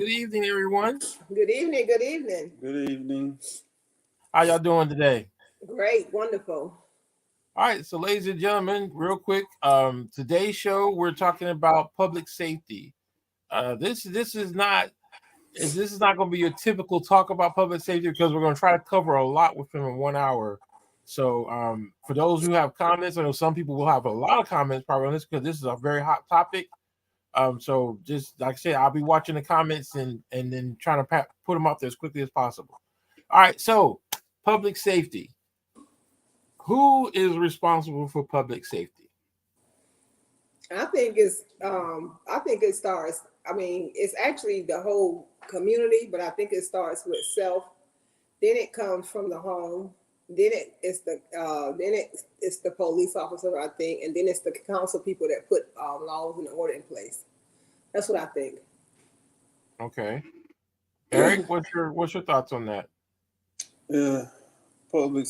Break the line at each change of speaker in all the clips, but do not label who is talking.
Good evening, everyone.
Good evening. Good evening.
Good evening.
How y'all doing today?
Great. Wonderful.
All right, so ladies and gentlemen, real quick, today's show we're talking about public safety. This is not going to be your typical talk about public safety because we're going to try to cover a lot within 1 hour. So, for those who have comments, I know some people will have a lot of comments probably on this because this is a very hot topic. So just like I said, I'll be watching the comments and then trying to put them up there as quickly as possible. All right, so public safety. Who is responsible for public safety?
I think it starts. I mean, it's actually the whole community, but I think it starts with self. Then it comes from the home. It's the police officer, I think, and then it's the council people that put laws and order in place. That's what I think.
Okay, Eric, what's your thoughts on that?
Uh, public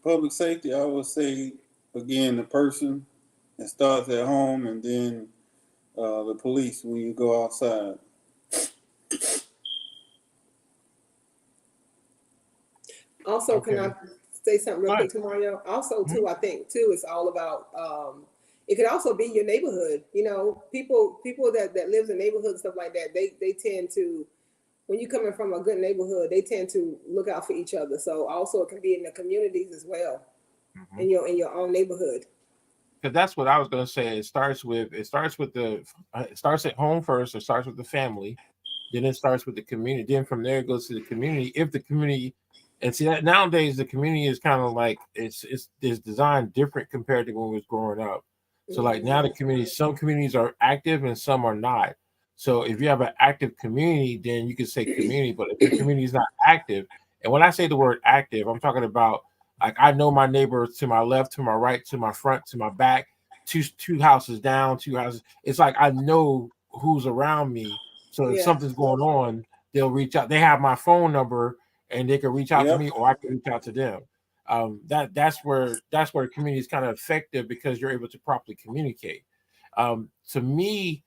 public safety. I would say again the person. It starts at home, and then the police when you go outside.
Also, can
Okay.
I say something real
All right.
quick to Mario? Also,
Mhm.
too, I think too, it's all about. It could also be your neighborhood. People that lives in neighborhoods and stuff like that. They tend to, when you coming from a good neighborhood, they tend to look out for each other. So also, it can be in the communities as well,
Mhm.
in your own neighborhood.
Because that's what I was going to say. It starts at home first. It starts with the family, then it starts with the community. Then from there it goes to the community. If the community, and see that nowadays the community is kind of like it's designed different compared to when we was growing up. So like now the
Mhm.
community, some communities are active and some are not. So if you have an active community, then you can say community. But if the community is not active, and when I say the word active, I'm talking about like I know my neighbors to my left, to my right, to my front, to my back, two houses down, two houses. It's like I know who's around me. So if
Yeah.
something's going on, they'll reach out. They have my phone number and they can reach out to
Yep.
me or I can reach out to them. That's where community is kind of effective because you're able to properly communicate. To me,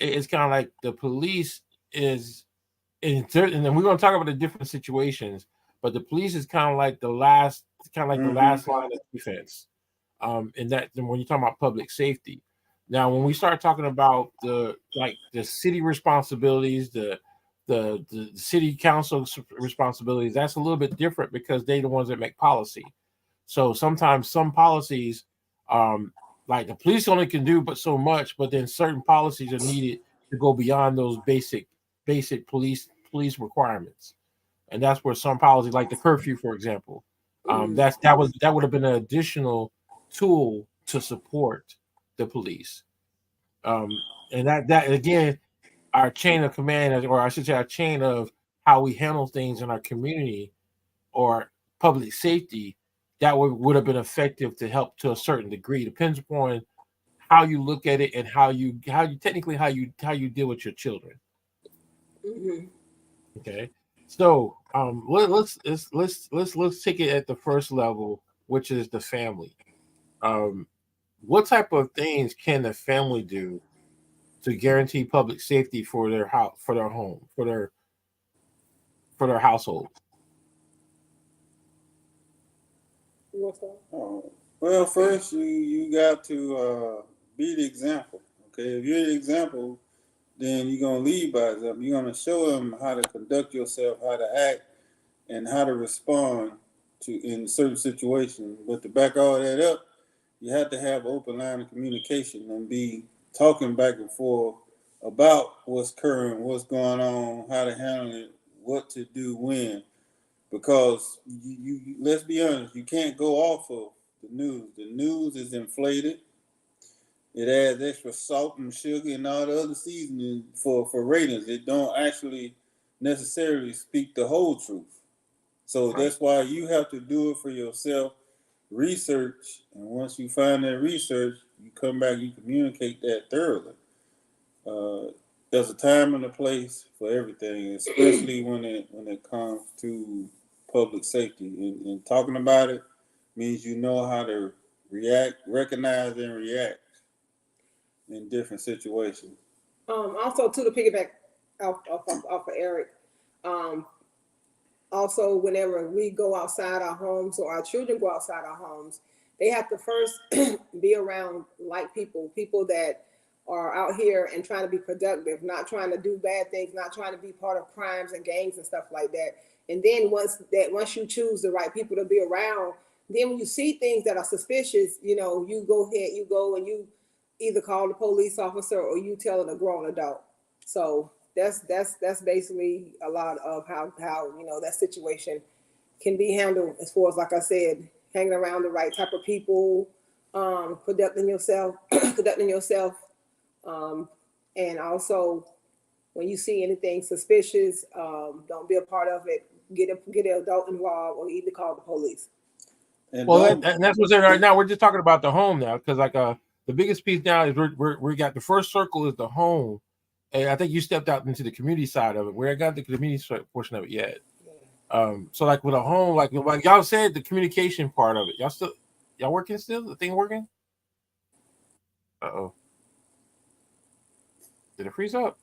it's kind of like the police is and then we're going to talk about the different situations, but the police is kind of like the
Mm-hmm.
last line of defense. And that when you're talking about public safety. Now, when we start talking about the city responsibilities, the city council responsibilities, that's a little bit different because they're the ones that make policy. So sometimes some policies, um, like the police only can do but so much, but then certain policies are needed to go beyond those basic police requirements. And that's where some policies, like the curfew, for example,
Mhm.
that would have been an additional tool to support the police. And that again, our chain of command, or I should say, our chain of how we handle things in our community or public safety, that would have been effective to help to a certain degree. Depends upon how you look at it and how you technically how you deal with your children.
Mhm.
Okay, so let's take it at the first level, which is the family. Um, what type of things can the family do to guarantee public safety for their house, for their home, for their household?
What's that?
Well, first you got to be the example. Okay, if you're the example, then you're gonna lead by example. You're gonna show them how to conduct yourself, how to act, and how to respond to in certain situations. But to back all that up, you have to have open line of communication and be talking back and forth about what's current, what's going on, how to handle it, what to do when. Because let's be honest, you can't go off of the news. The news is inflated. It adds extra salt and sugar and all the other seasoning for ratings. It don't actually necessarily speak the whole truth. So
Right.
that's why you have to do it for yourself, research, and once you find that research, you come back, you communicate that thoroughly. Uh, there's a time and a place for everything, especially when it comes to public safety. And talking about it means you know how to react, recognize, and react in different situations.
Also, too, to piggyback off of Eric. Also, whenever we go outside our homes or our children go outside our homes, they have to first be around like people that are out here and trying to be productive, not trying to do bad things, not trying to be part of crimes and gangs and stuff like that. And then once you choose the right people to be around, then when you see things that are suspicious, you go and you either call the police officer or you tell a grown adult. So that's basically a lot of how that situation can be handled, as far as, like I said, hanging around the right type of people, conducting yourself, and also when you see anything suspicious, don't be a part of it. Get an adult involved, or either call the police.
And
that's what's in right now. We're just talking about the home now, because the biggest piece now is we got the first circle is the home. And I think you stepped out into the community side of it. We ain't got the community portion of it yet. So like with a home, like y'all said, the communication part of it. Y'all working still? The thing working? Uh-oh. Did it freeze up?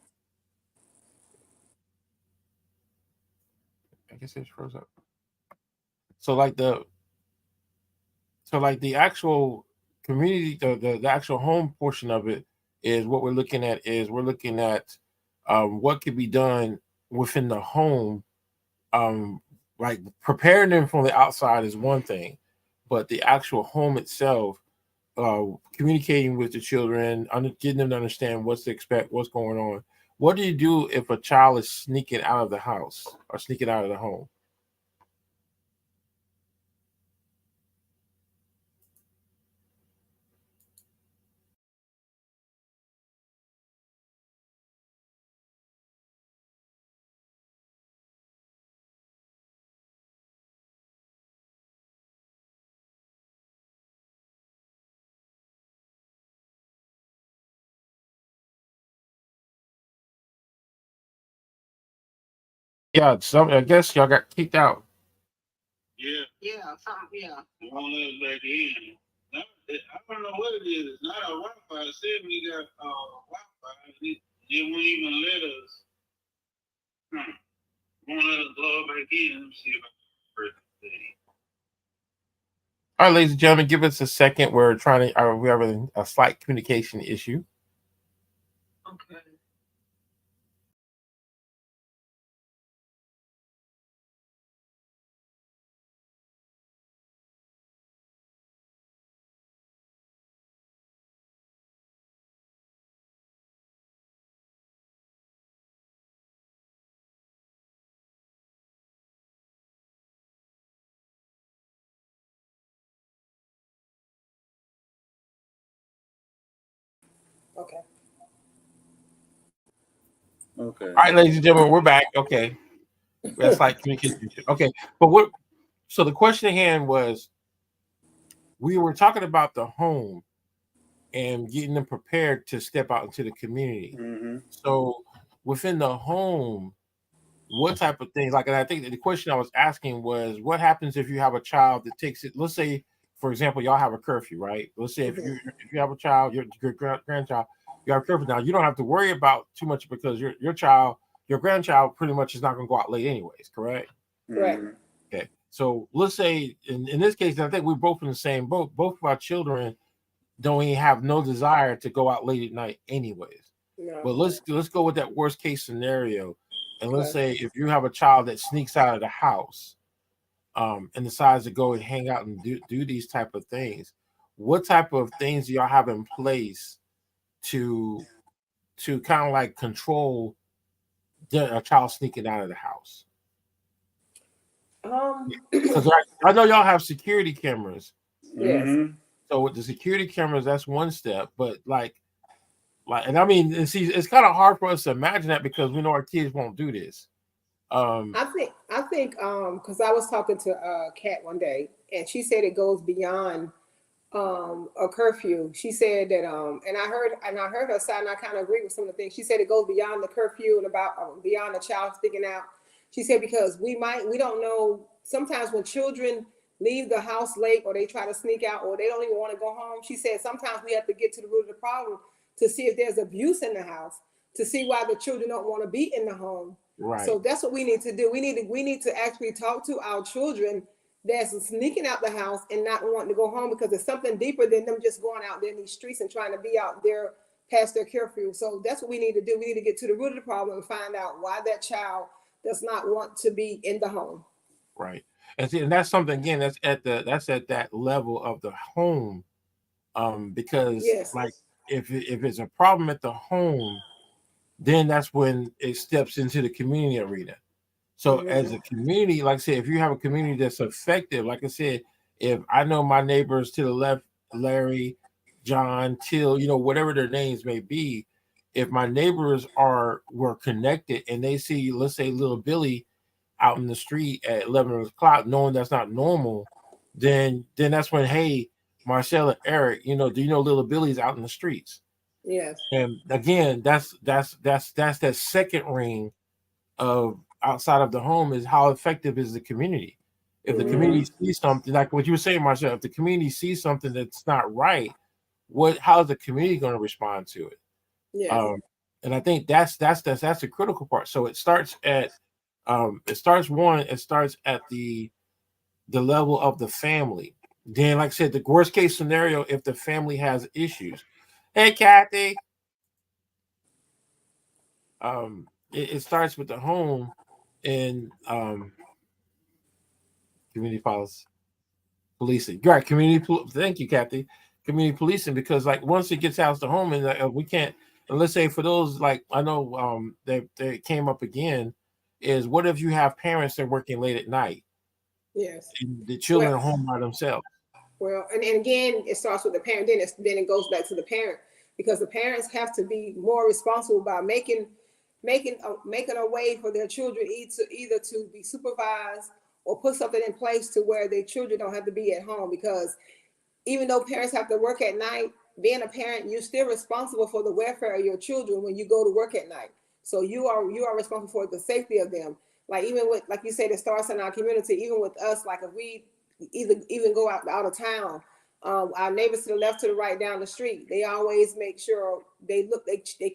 I guess it froze up. So like the actual community, the actual home portion of it is what we're looking at. What could be done within the home. Like preparing them from the outside is one thing, but the actual home itself, communicating with the children, getting them to understand what to expect, what's going on. What do you do if a child is sneaking out of the house or sneaking out of the home? Yeah, I guess y'all got kicked out.
Yeah.
Yeah, something. Yeah.
They won't let us back in. I don't know what it is. It's not our Wi-Fi. It said we got Wi-Fi. It won't even let us. Won't let us log back in. Let me see if I can press the thing.
All right, ladies and gentlemen, give us a second. We're trying to. We have a slight communication issue.
Okay. Okay.
Okay.
All right, ladies and gentlemen, we're back. Okay, that's like communication. Okay, but so the question at hand was, we were talking about the home and getting them prepared to step out into the community.
Mm-hmm.
So within the home, what type of things? Like, and I think the question I was asking was, what happens if you have a child that takes it? Let's say, for example, y'all have a curfew, right? Let's say if you have a child, your grandchild, you have a curfew. Now you don't have to worry about too much because your grandchild pretty much is not going to go out late anyways, correct?
Correct.
Okay. So let's say in this case, I think we're both in the same boat. Both of our children don't even have no desire to go out late at night anyways.
No.
But let's go with that worst case scenario. And let's say if you have a child that sneaks out of the house and decides to go and hang out and do these type of things, what type of things do y'all have in place to kind of like control a child sneaking out of the house? Because I know y'all have security cameras.
Yes.
Mm-hmm.
So with the security cameras, that's one step. But and I mean, and see, it's kind of hard for us to imagine that because we know our kids won't do this.
I think because I was talking to Kat one day and she said it goes beyond a curfew. She said that and I heard her side and I kind of agree with some of the things. She said it goes beyond the curfew and about beyond the child sticking out. She said because we don't know, sometimes when children leave the house late or they try to sneak out or they don't even want to go home. She said sometimes we have to get to the root of the problem to see if there's abuse in the house. to see why the children don't want to be in the home.
Right.
So that's what we need to do. We need to actually talk to our children that's sneaking out the house and not wanting to go home, because there's something deeper than them just going out there in these streets and trying to be out there past their curfew. So that's what we need to do. We need to get to the root of the problem and find out why that child does not want to be in the home.
Right. And see, and that's something again that's at that level of the home. Because
Yes.
like if it's a problem at the home, then that's when it steps into the community arena. So as a community, like I said, if you have a community that's effective, like I said, if I know my neighbors to the left, Larry, John, Till, whatever their names may be, if my neighbors were connected and they see, let's say, little Billy out in the street at 11 o'clock, knowing that's not normal, then that's when, hey, Marcel and Eric, do you know little Billy's out in the streets?
Yes.
And again, that's that second ring of outside of the home is how effective is the community. If the community sees something like what you were saying, Marcel, if the community sees something that's not right, how is the community going to respond to it?
Yeah.
And I think that's the critical part. So it starts at the level of the family. Then, like I said, the worst case scenario, if the family has issues. Hey, Kathy. It starts with the home and community policy, policing. Right, thank you, Kathy. Community policing, because like once it gets out to home, and we can't. And let's say for those, like I know they came up again, is what if you have parents that are working late at night?
Yes.
And the children are home by themselves.
Well, and again, it starts with the parent. Then it goes back to the parent, because the parents have to be more responsible by making a way for their children either to be supervised or put something in place to where their children don't have to be at home. Because even though parents have to work at night, being a parent, you're still responsible for the welfare of your children when you go to work at night. So you are responsible for the safety of them. Like even with, like you said, it starts in our community. Even with us, like if we even go out of town, our neighbors to the left, to the right, down the street, they always make sure they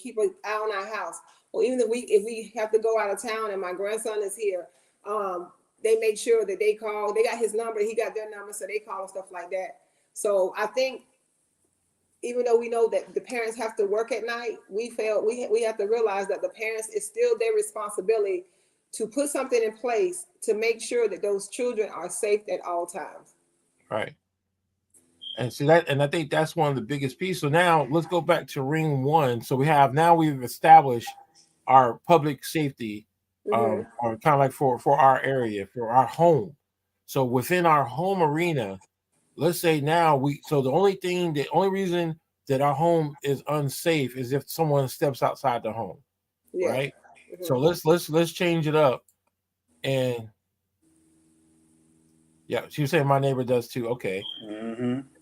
keep an eye on our house. Or even if we have to go out of town and my grandson is here, they make sure that they call. They got his number, he got their number, so they call and stuff like that. So I think even though we know that the parents have to work at night, we have to realize that the parents, is still their responsibility to put something in place to make sure that those children are safe at all times.
Right. And see that, and I think that's one of the biggest pieces. So now let's go back to ring one. So we've established our public safety, or kind of like for our area, for our home. So within our home arena, let's say now the only reason that our home is unsafe is if someone steps outside the home, right? So let's change it up. And yeah, she was saying my neighbor does too. Okay,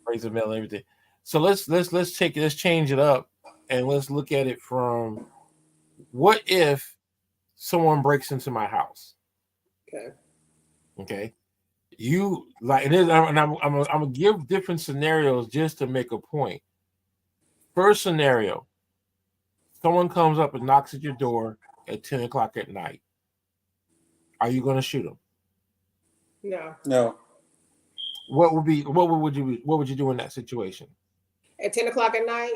raise the mail and everything. So let's change it up, and let's look at it from, what if someone breaks into my house? Okay. You like, and I'm gonna give different scenarios just to make a point. First scenario: someone comes up and knocks at your door at 10 o'clock at night. Are you going to shoot them?
No.
What would you do in that situation?
At 10 o'clock at night,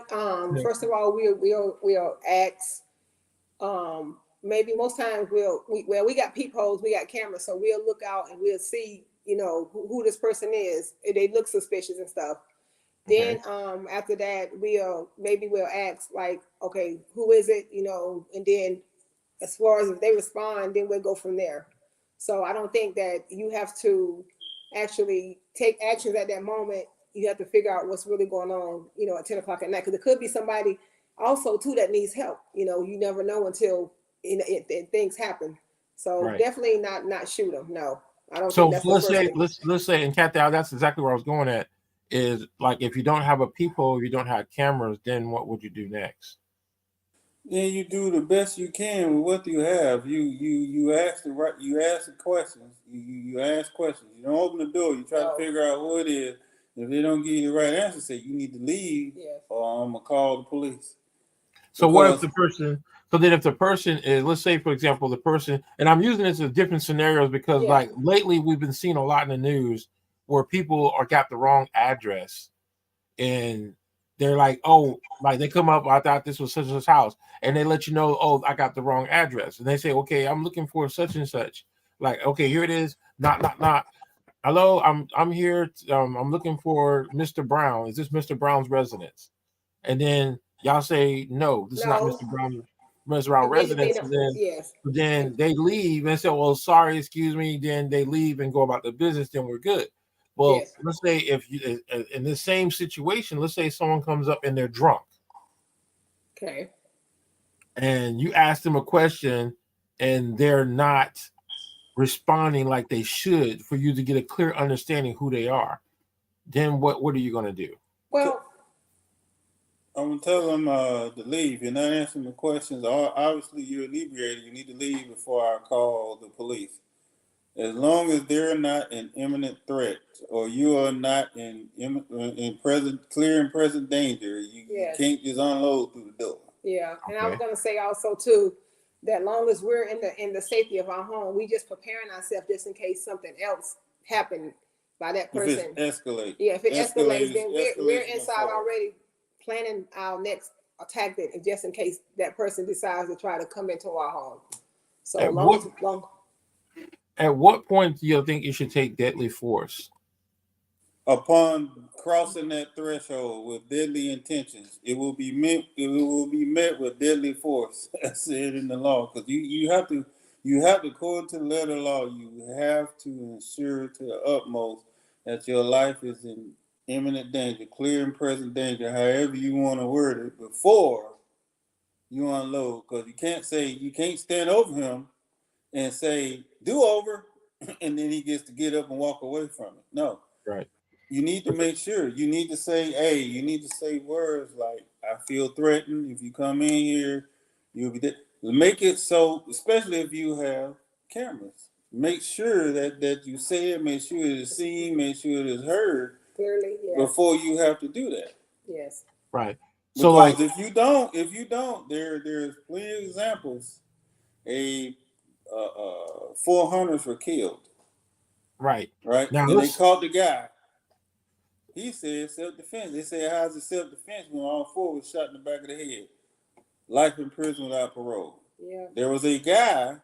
first of all, we'll ask. Maybe most times we got peepholes, we got cameras, so we'll look out and we'll see, who this person is. If they look suspicious and stuff. Then after that, we'll ask, like, okay, who is it? And then as far as if they respond, then we'll go from there. So I don't think that you have to actually take actions at that moment. You have to figure out what's really going on, at 10 o'clock at night, because it could be somebody also too that needs help. You never know until things happen. So definitely not shoot them. No, I don't.
So
think that's
let's say, and Kathy, that's exactly where I was going at. Is like, if you don't have a peephole, you don't have cameras, then what would you do next?
Yeah, you do the best you can with what you have. You ask the questions. You ask questions. You don't open the door. You try to figure out who it is. If they don't give you the right answer, say you need to leave, or I'm gonna call the police.
So what if the person? So then if the person is, let's say, for example, the person, and I'm using this in different scenarios because
Yeah.
like lately we've been seeing a lot in the news where people are got the wrong address and they're like, oh, like they come up, I thought this was such and such house, and they let you know, oh, I got the wrong address. And they say, okay, I'm looking for such and such. Like, okay, here it is. Not. Hello, I'm here. I'm looking for Mr. Brown. Is this Mr. Brown's residence? And then y'all say, no, this is not
No.
Mr. Brown
And then they
residence.
don't,
And
yes.
then they leave and say, well, sorry, excuse me. Then they leave and go about their business. Then we're good. Well,
Yes.
let's say if you in the same situation, let's say someone comes up and they're drunk
Okay.
and you ask them a question and they're not responding like they should for you to get a clear understanding who they are, then what are you going to do?
Well,
I'm gonna tell them to leave. You're not answering the questions. Obviously, you're inebriated. You need to leave before I call the police. As long as they're not an imminent threat, or you are not in clear and present danger, you
Yes.
can't just unload through the door.
yeah. And I was
Okay.
gonna say also too, that long as we're in the safety of our home, we just preparing ourselves just in case something else happened by that
If
person.
it's escalate,
Yeah, if it escalates, then we're
escalation
inside
assault.
already planning our next tactic, just in case that person decides to try to come into our home. So
At
long as long,
At what point do you think you should take deadly force?
Upon crossing that threshold with deadly intentions, it will be met with deadly force, as said in the law. Because you have to, according to the letter of law, you have to ensure to the utmost that your life is in imminent danger, clear and present danger, however you want to word it, before you unload. Because you can't stand over him and say do over, and then he gets to get up and walk away from it. No.
Right.
You need to make sure. You need to say, hey, you need to say words like, I feel threatened. If you come in here, you'll be dead. Make it so, especially if you have cameras. Make sure that you say it, make sure it is seen, make sure it is heard
clearly, yes,
before you have to do that.
yes.
Right. So
Because
like,
if you don't, there's plenty of examples. 4 hunters were killed,
right.
right?
Now
And they
let's
caught the guy. He said self-defense. They said, how's it self-defense when all 4 was shot in the back of the head? Life in prison without parole.
Yeah.
There was a guy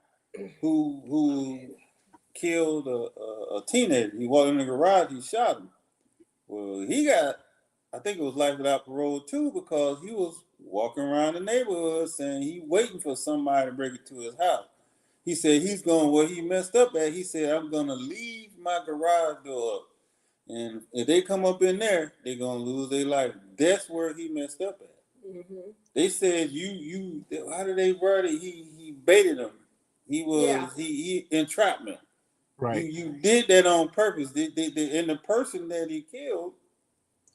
who killed a teenager. He walked in the garage, he shot him. Well, he got, I think it was life without parole too, because he was walking around the neighborhood saying he waiting for somebody to break into his house. He said he's going, where he messed up at, he said, I'm going to leave my garage door up. And if they come up in there, they're gonna lose their life. That's where he messed up at.
Mm-hmm.
They said how did they word it? He baited them. He was he entrapment.
right.
You did that on purpose. And the person that he killed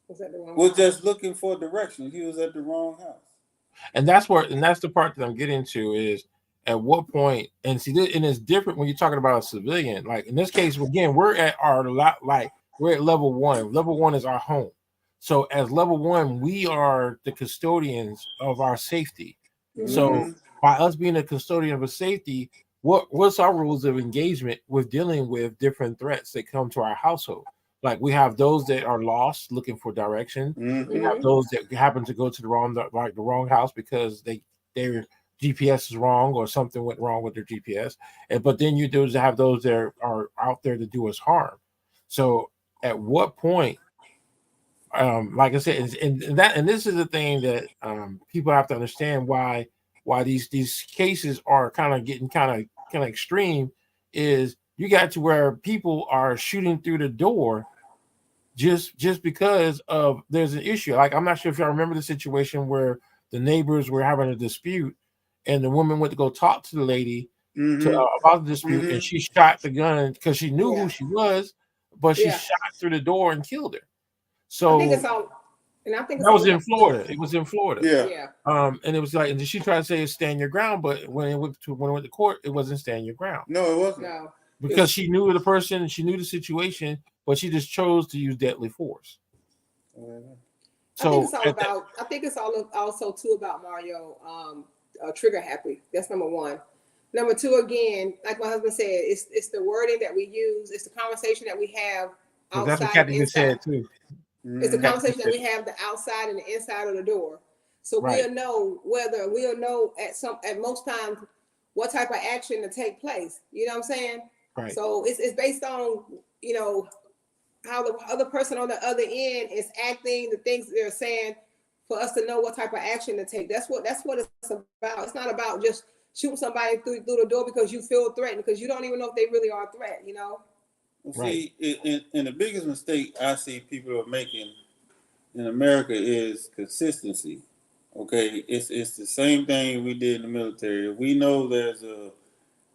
Was that the wrong
was
house?
just looking for direction. He was at the wrong house.
And that's the part that I'm getting to is at what point, and see, and it's different when you're talking about a civilian. Like in this case, again, we're at we're at level 1. Level 1 is our home. So as level 1, we are the custodians of our safety.
Mm-hmm.
So by us being a custodian of a safety, what's our rules of engagement with dealing with different threats that come to our household? Like we have those that are lost looking for direction.
Mm-hmm.
We have those that happen to go to the wrong house because their GPS is wrong or something went wrong with their GPS. But then you do have those that are out there to do us harm. So at what point, like I said, and this is the thing that people have to understand why these cases are kind of getting kind of extreme is you got to where people are shooting through the door just because of there's an issue. Like I'm not sure if y'all remember the situation where the neighbors were having a dispute and the woman went to go talk to the lady about the dispute and she shot the gun because she knew who she was, but she shot through the door and killed her. So
I think it's all, and I think
that was in Florida. It was in Florida.
Yeah.
And it was like, and she tried to say stand your ground, but when it went to court, it wasn't stand your ground.
No, it wasn't.
No.
Because she knew the person, she knew the situation, but she just chose to use deadly force.
So I think it's all also too about Mario. trigger happy. That's number one. Number two, again, like my husband said, it's the wording that we use. It's the conversation that we have
'Cause that's what
outside and
Kathy just
inside.
said too.
It's the
Mhm.
conversation that we have the outside and the inside of the door. So
Right.
we'll know at most times what type of action to take place. You know what I'm saying?
Right.
So it's based on, you know, how the other person on the other end is acting, the things they're saying, for us to know what type of action to take. That's what it's about. It's not about just shooting somebody through the door because you feel threatened, because you don't even know if they really are a threat, you know?
Well,
Right.
see, and the biggest mistake I see people are making in America is consistency. Okay, it's the same thing we did in the military. We know there's a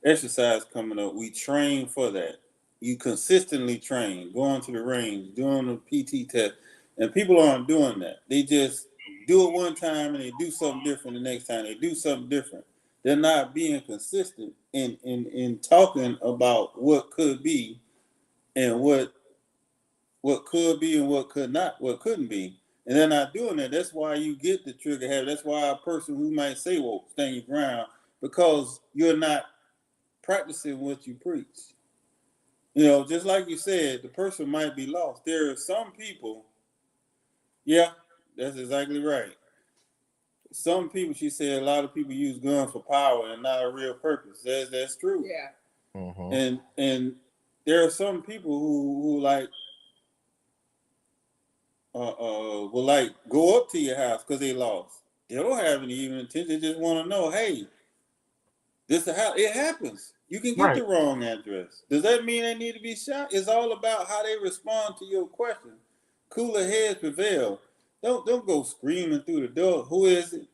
exercise coming up. We train for that. You consistently train, going to the range, doing the PT test, and people aren't doing that. They just do it one time and they do something different the next time. They do something different. They're not being consistent in talking about what could be and what could be and what could not, what couldn't be. And they're not doing that. That's why you get the trigger habit. That's why a person who might say, well, stand your ground, because you're not practicing what you preach. You know, just like you said, the person might be lost. There are some people, yeah, that's exactly right. Some people, she said, a lot of people use guns for power and not a real purpose. That's true.
Yeah.
And there are some people who like will like go up to your house because they lost. They don't have any even intention. They just want to know, hey, this is how it happens. You can get
Right.
the wrong address. Does that mean they need to be shot? It's all about how they respond to your question. Cooler heads prevail. Don't go screaming through the door. Who is it?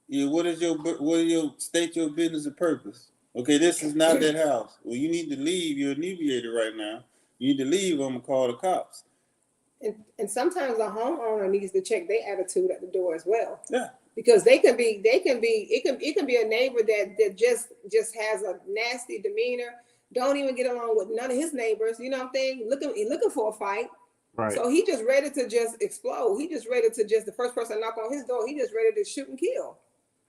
Yeah, what is your state your business and purpose? Okay, this is not that house. Well, you need to leave. You're inebriated right now. You need to leave. I'm gonna call the cops.
And sometimes a homeowner needs to check their attitude at the door as well.
Yeah.
Because it can be a neighbor that just has a nasty demeanor, don't even get along with none of his neighbors, you know what I'm saying? Looking for a fight.
Right.
So he just ready to just explode. He just ready to just, the first person knock on his door, he just ready to shoot and kill.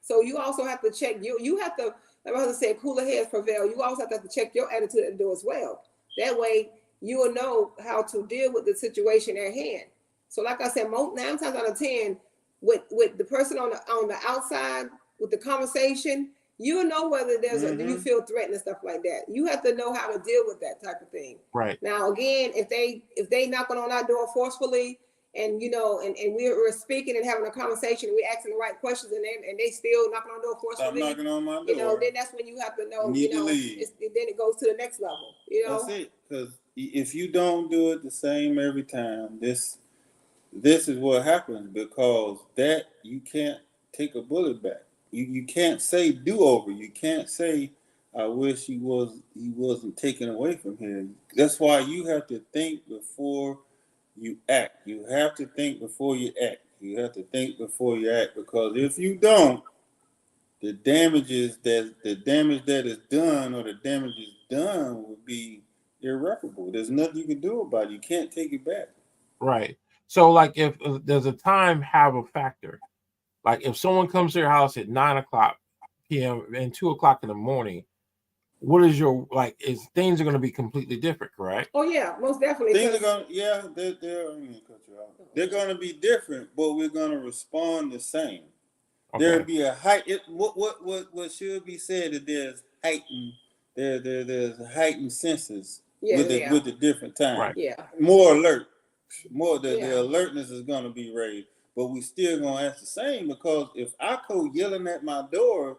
So you also have to check, you have to, like my husband said, cooler heads prevail. You also have to check your attitude at the door as well. That way you will know how to deal with the situation at hand. So like I said, 9 times out of 10, with the person on the outside, with the conversation, you'll know whether there's do you feel threatened and stuff like that. You have to know how to deal with that type of thing.
Right.
Now, again, if they knocking on our door forcefully, and you know, and we're speaking and having a conversation, and we're asking the right questions, and they still knocking on the door forcefully,
Stop knocking on my door.
you know, then that's when you have to know,
You need to leave.
then it goes to the next level. You know,
That's it. Because if you don't do it the same every time, this is what happens, because that you can't take a bullet back. You can't say do over. You can't say I wish he wasn't taken away from him. That's why you have to think before you act. You have to think before you act. You have to think before you act, because if you don't, the damage that is done, or the damage is done, will be irreparable. There's nothing you can do about it. You can't take it back.
Right. So, like, if does a time have a factor? Like, if someone comes to your house at 9:00 p.m. and 2:00 in the morning, what is your is things are going to be completely different, correct?
oh yeah, most definitely.
Things are going, yeah, they're I'm gonna cut you off. They're going to be different, but we're going to respond the same.
Okay.
There'll be a height. What should be said is there's heightened senses with the different time.
Right.
Yeah.
More alert. The
Yeah.
alertness is gonna be raised, but we still gonna ask the same, because if I go yelling at my door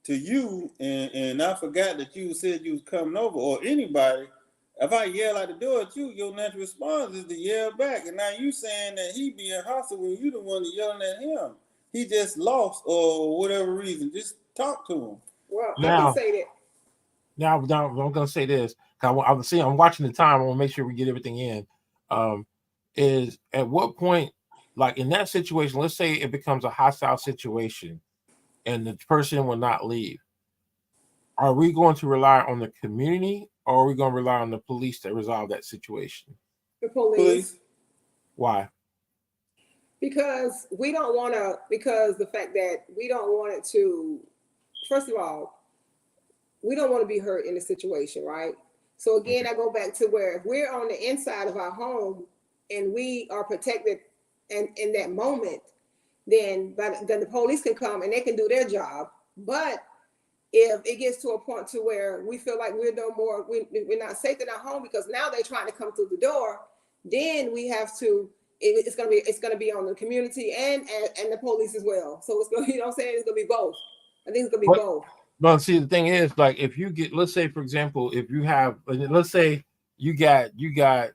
to you and I forgot that you said you was coming over, or anybody, if I yell at the door at you, your natural response is to yell back. And now you saying that he being hostile when you the one that yelling at him. He just lost or whatever reason. Just talk to him.
Well,
Now-
I can say that.
Now I'm going to say this. I'm watching the time. I want to make sure we get everything in. Is at what point, like in that situation, let's say it becomes a hostile situation and the person will not leave. Are we going to rely on the community, or are we going to rely on the police to resolve that situation?
The police.
Police.
Why?
Because the fact that we don't want it to first of all, we don't want to be hurt in a situation, right? So again, I go back to where if we're on the inside of our home and we are protected and in that moment, then the police can come and they can do their job. But if it gets to a point to where we feel like we're no more, we're not safe in our home because now they're trying to come through the door, then we have to. It's gonna be on the community and the police as well. So it's gonna, you know what I'm saying? It's gonna be both. I think it's gonna be both.
But see, the thing is, like, if you get, let's say, for example, if you have, let's say you got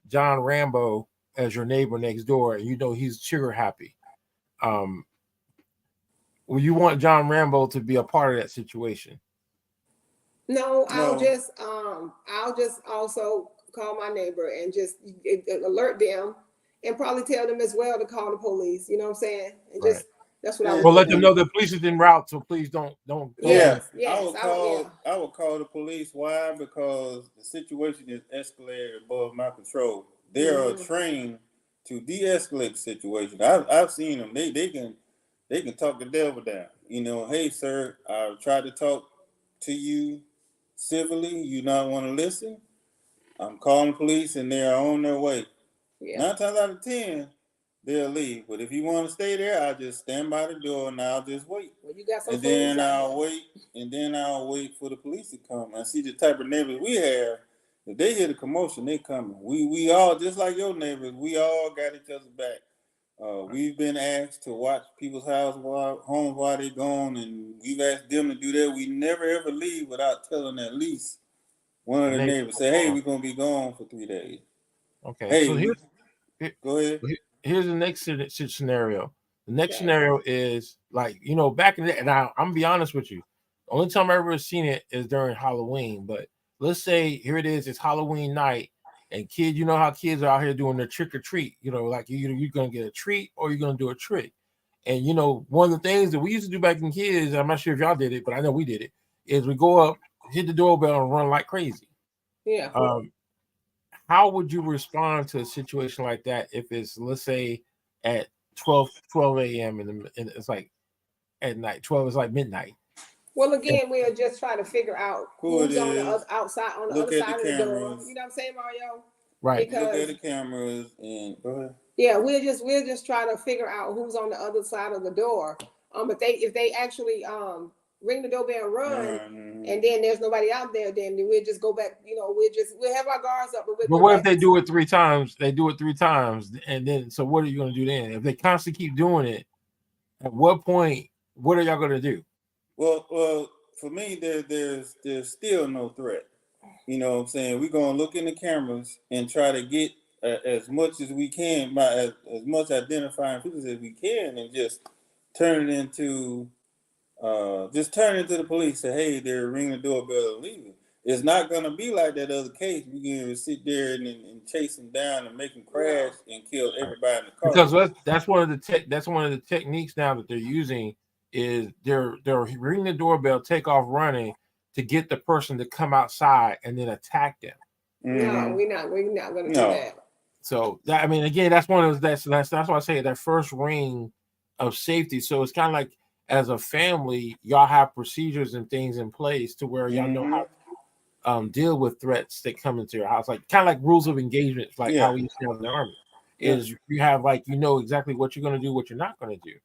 John Rambo as your neighbor next door, and you know he's trigger happy. Well, you want John Rambo to be a part of that situation.
No, I'll just also call my neighbor and just alert them and probably tell them as well to call the police. You know what I'm saying? And just that's what I would.
Well, let them know the police is en route, so please don't.
Yes,
I would call the police. Why? Because the situation is escalated above my control. They are trained to de-escalate the situation. I've seen them. They can talk the devil down. You know, hey sir, I tried to talk to you civilly. You not want to listen. I'm calling the police, and they are on their way. 9 times out of 10, they'll leave. But if you want to stay there, I'll just stand by the door and I'll just wait.
Well, you got some
and then I'll wait for the police to come. And see the type of neighbors we have. If they hear the commotion, they coming. We all, just like your neighbors, we all got each other's back. We've been asked to watch people's homes while they're gone, and we've asked them to do that. We never ever leave without telling at least one of the neighbors, say, hey, we're going to be gone for 3 days.
Okay.
Hey,
so
go ahead.
Here's the next scenario. The next scenario is like, you know, back in the, and I'm gonna be honest with you. The only time I've ever seen it is during Halloween. But let's say here it is, it's Halloween night, and kids, you know how kids are out here doing their trick or treat. You know, like you're gonna get a treat or you're gonna do a trick. And you know, one of the things that we used to do back in kids, I'm not sure if y'all did it, but I know we did it, is we go up, hit the doorbell, and run like crazy.
Yeah.
How would you respond to a situation like that if it's, let's say, at 12 a.m. and it's like at night, 12 is like midnight?
Well, again, we'll just try to figure out who's on the other side of the door. You know what I'm saying, Mario?
Right.
Look at the cameras and go ahead.
Yeah, we'll just try to figure out who's on the other side of the door. If they actually ring the doorbell and run, and then there's nobody out there, then we'll just go back. You know, we'll have our guards up. But
what if they do it 3 times? They do it 3 times, and then so what are you going to do then? If they constantly keep doing it, at what point? What are y'all going to do?
Well, for me, there's still no threat. You know what I'm saying? We're going to look in the cameras and try to get as much as we can, by as much identifying people as we can, and just turn it into the police. Say, hey, they're ringing the doorbell and leaving. It's not going to be like that other case. We can sit there and chase them down and make them crash and kill everybody in the car.
Because that's one of the techniques now that they're using is they're ringing the doorbell, take off running to get the person to come outside and then attack them.
No, we're not going to do that.
So that, I mean, again, that's one of that's why I say that first ring of safety. So it's kind of like, as a family, y'all have procedures and things in place to where y'all know how to deal with threats that come into your house, like kind of like rules of engagement, like how we used to have in the Army. Is you have, like, you know exactly what you're going to do, what you're not going to do.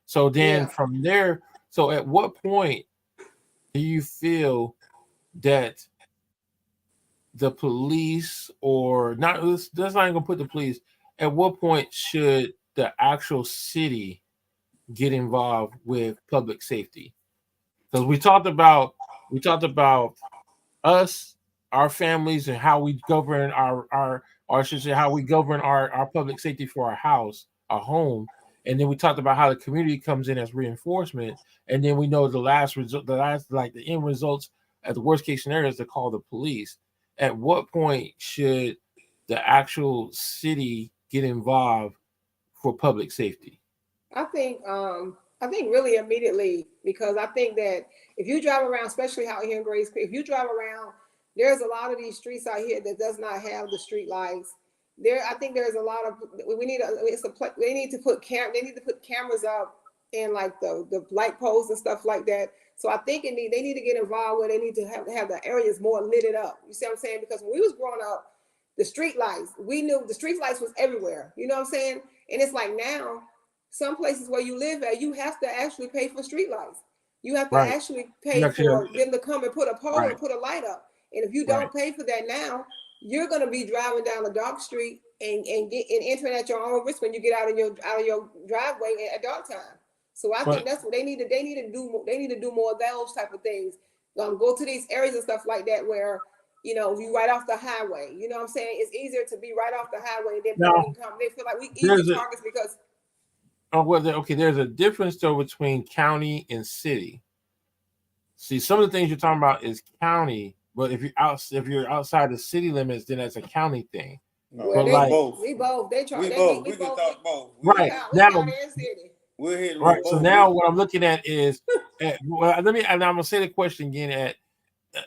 So then from there, so at what point do you feel that the police, or not, let's not even gonna put the police, at what point should the actual city get involved with public safety? Because we talked about us, our families, and how we govern our or I should say how we govern our public safety for our house, our home. And then we talked about how the community comes in as reinforcement. And then we know the end results at the worst case scenario is to call the police. At what point should the actual city get involved for public safety?
I think really immediately, because I think that if you drive around, especially out here in Grace Creek, if you drive around, there's a lot of these streets out here that does not have the street lights. I think there's a lot of, they need to put cameras up and like the light poles and stuff like that. So I think they need to get involved where they need to have the areas more lit up. You see what I'm saying? Because when we was growing up, the street lights, we knew the street lights was everywhere. You know what I'm saying? And it's like now, some places where you live at, you have to actually pay for street lights. You have to
Right.
actually
You
pay
actually
for
have-
them to come and put a pole
Right.
and put a light up. And if you
Right.
don't pay for that now, you're gonna be driving down a dark street and entering at your own risk when you get out of your driveway at dark time. So I
But
think that's what they need to do. They need to do more of those type of things. Go to these areas and stuff like that where you right off the highway. You know what I'm saying? It's easier to be right off the highway and then
Now,
people can come. They feel like we
there's
easy
a-
targets because
okay, there's a difference though between county and city. See, some of the things you're talking about is county, but if you're outside the city limits, then that's a county thing.
No,
well,
But like-
we both. They try.
We
they,
both.
We
We can
both.
talk both.
Right.
We
Now-
county and city.
We're hitting
Right.
with
So
both.
now what I'm looking at is, and I'm gonna say the question again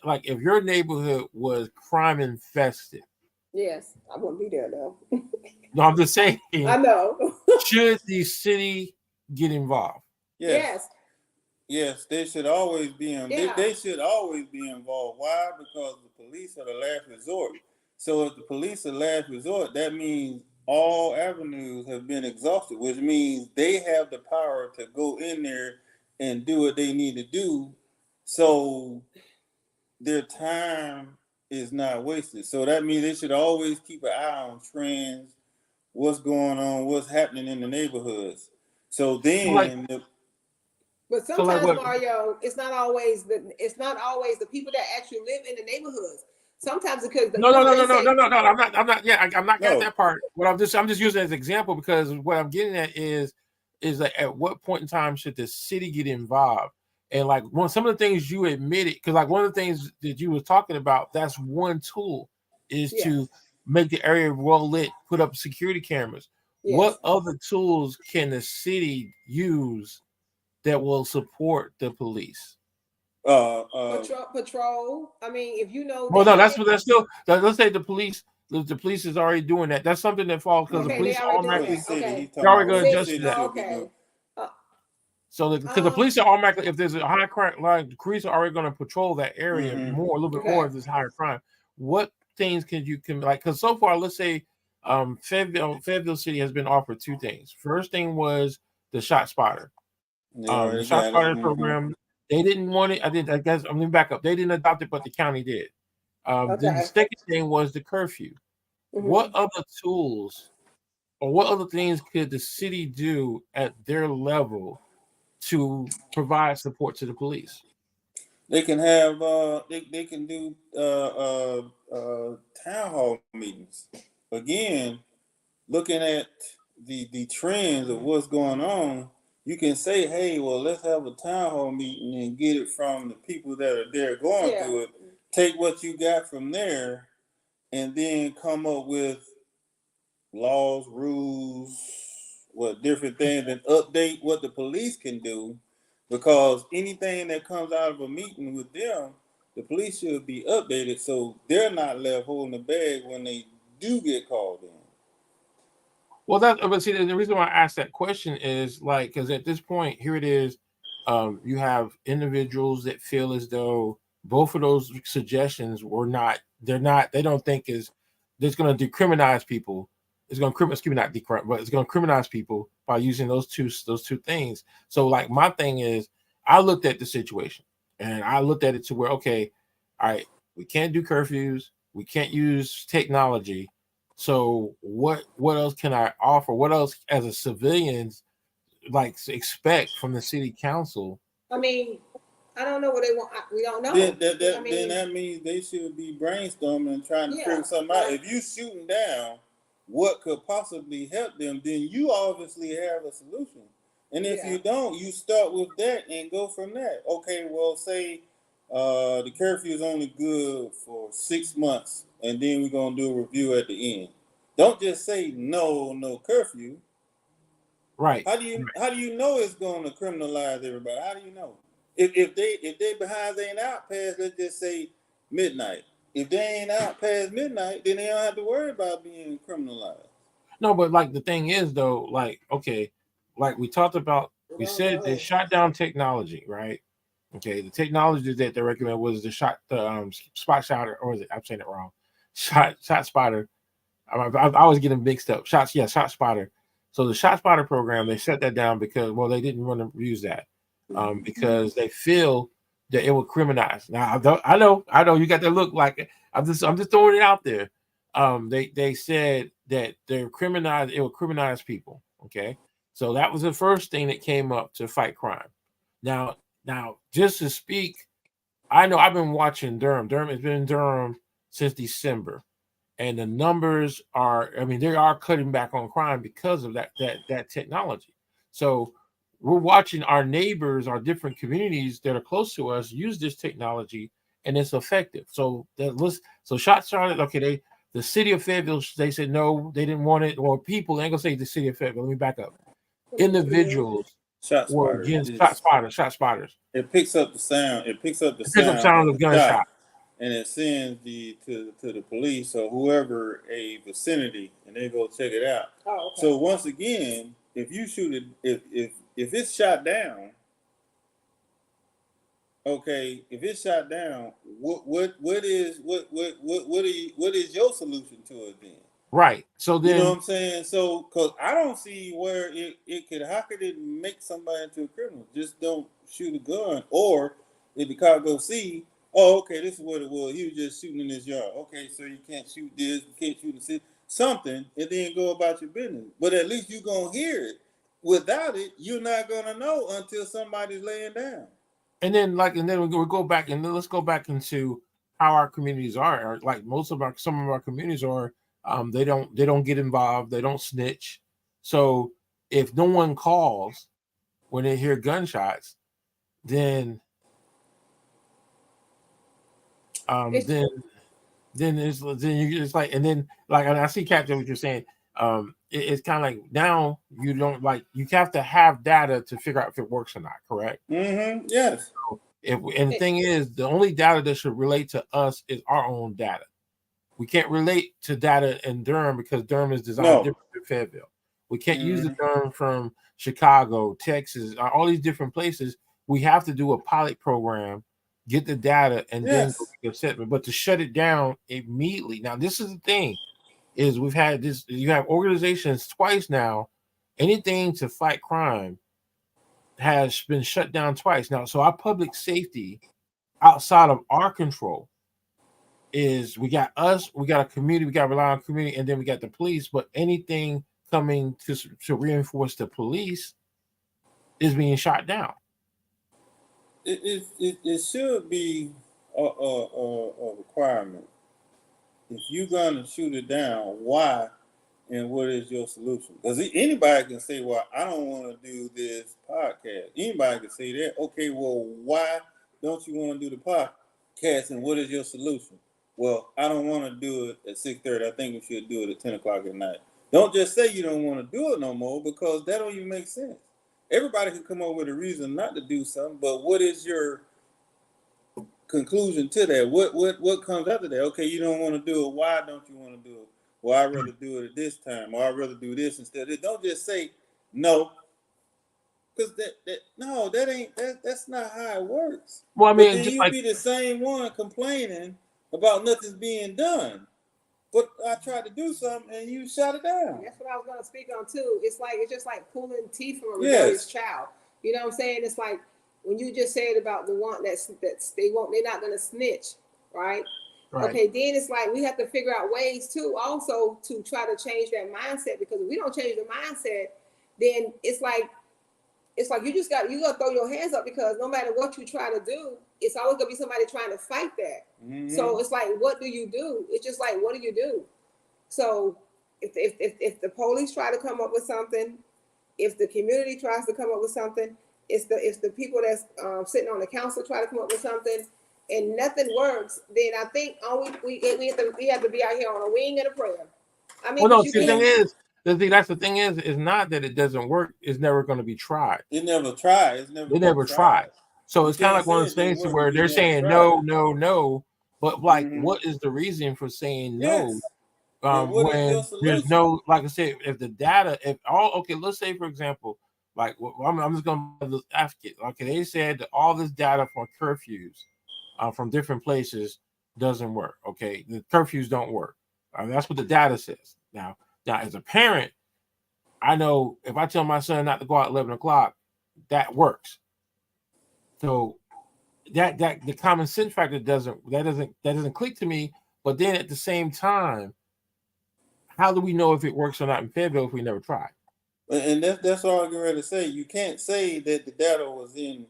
like if your neighborhood was crime infested.
Yes, I wouldn't be there though.
No, I'm just saying,
I know.
should the city get involved?
Yes. Yes, they should always be in.
Yeah.
They should always be involved. Why? Because the police are the last resort. So if the police are last resort, that means all avenues have been exhausted, which means they have the power to go in there and do what they need to do. So their time is not wasted. So that means they should always keep an eye on trends, what's going on, what's happening in the neighborhoods. So then
But
So, like,
sometimes,
what-
Mario, it's not always the people that actually live in the neighborhoods. Sometimes because
No. I'm not. Yeah, I'm not got
No.
that part. What I'm just using it as an example because what I'm getting at is like at what point in time should the city get involved? And like some of the things you admitted, because like one of the things that you were talking about, that's one tool is to make the area well lit, put up security cameras.
Yes.
What other tools can the city use that will support the police?
Patrol. I mean, if you know.
Well, no, that's still. Let's say the police is already doing that. That's something that falls because
Okay,
the police
they
are
already doing
automatically.
that. Okay.
They're already gonna adjust
City
that.
should be
Okay.
doing.
So because the police are automatically, if there's a high crime, like the police are already going to patrol that area
Mhm.
more, a little bit
Okay.
more if there's higher crime. What things can like? Because so far, let's say, Fayetteville City has been offered two things. First thing was the Shot Spotter.
They
The
already
Shot
got it.
Spotter
Mhm.
program. They didn't want it. I guess I'm gonna back up. They didn't adopt it, but the county did. Then the
Okay.
second thing was the curfew.
Mhm.
What other tools or what other things could the city do at their level to provide support to the police?
They can have they can do town hall meetings. Again, looking at the trends of what's going on, you can say, hey, well, let's have a town hall meeting and get it from the people that are there going
Yeah.
through it. Take what you got from there and then come up with laws, rules, different things, and update what the police can do. Because anything that comes out of a meeting with them, the police should be updated so they're not left holding the bag when they do get called in.
Well, but see, the reason why I asked that question is like because at this point, here it is, you have individuals that feel as though both of those suggestions they don't think it's going to decriminalize people. It's going to not decriminalize, but it's going to criminalize people by using those two things. So, like, my thing is, I looked at the situation and I looked at it to where, okay, all right, we can't do curfews, we can't use technology. So what else can I offer? What else as a civilian like expect from the city council?
I mean, I don't know what they want. We don't know.
Then
I
that means they should be brainstorming and trying to
Yeah,
figure something out.
right.
If you shooting down what could possibly help them, then you obviously have a solution. And if
Yeah.
you don't, you start with that and go from there. Okay, well, say the curfew is only good for 6 months, and then we're gonna do a review at the end. Don't just say no curfew.
Right.
How do you know it's going to criminalize everybody? How do you know? If they behind they ain't out past, let's just say midnight. If they ain't out past midnight, then they don't have to worry about being criminalized.
No, but like the thing is though, like, okay, like we talked about We said they shot down technology, right? Okay, the technology that they recommend was the spot shotter, or is it? I'm saying it wrong. Shot spotter. I was getting mixed up. Shot spotter. So the shot spotter program, they shut that down because, well, they didn't want to use that because they feel that it will criminalize. Now I know you got to look like I'm just throwing it out there. They said that it will criminalize people. Okay, so that was the first thing that came up to fight crime. Now, just to speak, I know I've been watching Durham. Durham has been in Durham since December, and the numbers are, I mean, they are cutting back on crime because of that technology. So we're watching our neighbors, our different communities that are close to us use this technology, and it's effective. So shots started. Okay, the city of Fayetteville, they said no, they didn't want it. Or people, I ain't gonna say the city of Fayetteville. Let me back up. Individuals were against shot spotters.
It picks up the sound. It picks up the
sound of gunshot,
and it sends to the police or whoever a vicinity, and they go check it out.
Oh, okay.
So once again, if you shoot it, if it's shot down, okay, if it's shot down, what is your solution to it then?
Right. So then,
you know what I'm saying? So, because I don't see where how could it make somebody into a criminal? Just don't shoot a gun. Or if the cop go see, oh, okay, this is what it was. He was just shooting in his yard. Okay, so you can't shoot this, you can't shoot the city, something, and then go about your business. But at least you're going to hear it. Without it, you're not going to know until somebody's laying down.
And then we'll go back, and then let's go back into how our communities are. Like some of our communities are. They don't get involved. They don't snitch. So if no one calls when they hear gunshots, then it's like, and then like, and I see, Captain, what you're saying. It's kind of like now you don't you have to have data to figure out if it works or not. Correct?
Mm-hmm. Yes.
So and the thing is, the only data that should relate to us is our own data. We can't relate to data in Durham because Durham is designed different than Fayetteville. We can't use the Durham from Chicago, Texas, all these different places. We have to do a pilot program, get the data, and then go set it. But to shut it down immediately. Now, this is the thing, is we've had this, you have organizations twice now, anything to fight crime has been shut down twice. Now, so our public safety outside of our control is we got a community, we got to rely on community, and then we got the police. But anything coming to reinforce the police is being shot down.
It should be a requirement. If you're gonna shoot it down, why and what is your solution? Because anybody can say, "Well, I don't want to do this podcast." Anybody can say that. Okay, well, why don't you want to do the podcast, and what is your solution? Well, I don't want to do it at 6:30. I think we should do it at 10 o'clock at night. Don't just say you don't want to do it no more, because that don't even make sense. Everybody can come up with a reason not to do something, but what is your conclusion to that? What comes after that? Okay, you don't want to do it. Why don't you want to do it? Well, I'd rather do it at this time, or I'd rather do this instead. Don't just say no, because that's not how it works.
Well, I mean,
then you be the same one complaining about nothing's being done. But I tried to do something and you shut it down.
That's what I was going to speak on too. It's just like pulling teeth from a rebellious child. You know what I'm saying? It's like when you just said about the one they're not going to snitch, right? Okay, then it's like we have to figure out ways too, also to try to change that mindset, because if we don't change the mindset, then it's like you gotta throw your hands up, because no matter what you try to do, it's always gonna be somebody trying to fight that. Mm-hmm. So it's like, what do you do? It's just like, what do you do? So if the police try to come up with something, if the community tries to come up with something, if the people that's sitting on the council try to come up with something, and nothing works, then I think we have to be out here on a wing and a prayer. I mean,
the thing is not that it doesn't work. It's never going to be tried.
It never tried.
They never tried. So it's kind of like one of those things where they're saying no, but like, what is the reason for saying no? When there's no, like I said, if the data, let's say, for example, Like, I'm just going to advocate. Okay, they said that all this data for curfews from different places doesn't work. Okay, the curfews don't work. That's what the data says. Now, as a parent, I know if I tell my son not to go out at 11 o'clock, that works. So that the common sense factor doesn't click to me. But then at the same time, how do we know if it works or not in Fayetteville if we never tried?
And that's all I'm ready to say. You can't say that the data was in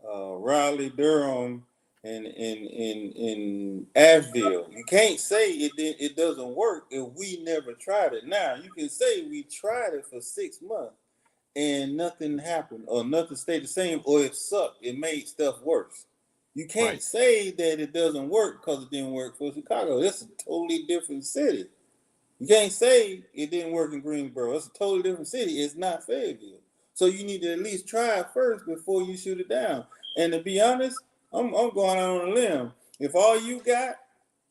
Raleigh, Durham, and in Asheville. You can't say it doesn't work if we never tried it. Now you can say we tried it for 6 months and nothing happened, or nothing stayed the same, or it sucked. It made stuff worse. You can't say that it doesn't work because it didn't work for Chicago. It's a totally different city. You can't say it didn't work in Greensboro. It's a totally different city. It's not Fayetteville. So you need to at least try it first before you shoot it down. And to be honest, I'm going out on a limb. If all you got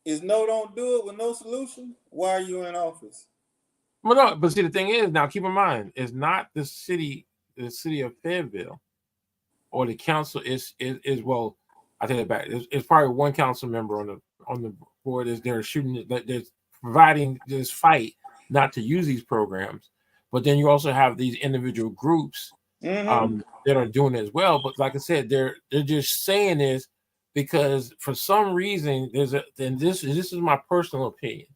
is no, don't do it with no solution, why are you in office?
Well, no, but see, the thing is, now keep in mind, it's not the city of Fayetteville or the council is well, I take it back. It's probably one council member on the board is they're shooting that they're providing this fight not to use these programs, but then you also have these individual groups that are doing it as well. But like I said, they're just saying this because for some reason and this is my personal opinion.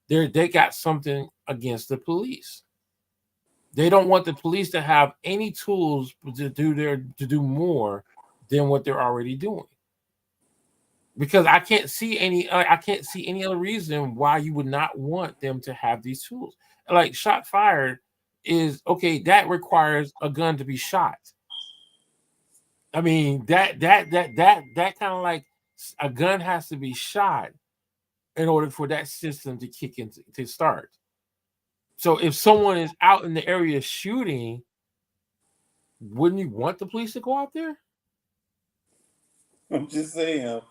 They got something against the police. They don't want the police to have any tools to do more than what they're already doing. Because I can't see any other reason why you would not want them to have these tools. Like shot fired is okay. That requires a gun to be shot. I mean that kind of like a gun has to be shot in order for that system to kick in to start. So if someone is out in the area shooting, wouldn't you want the police to go out there?
I'm just saying,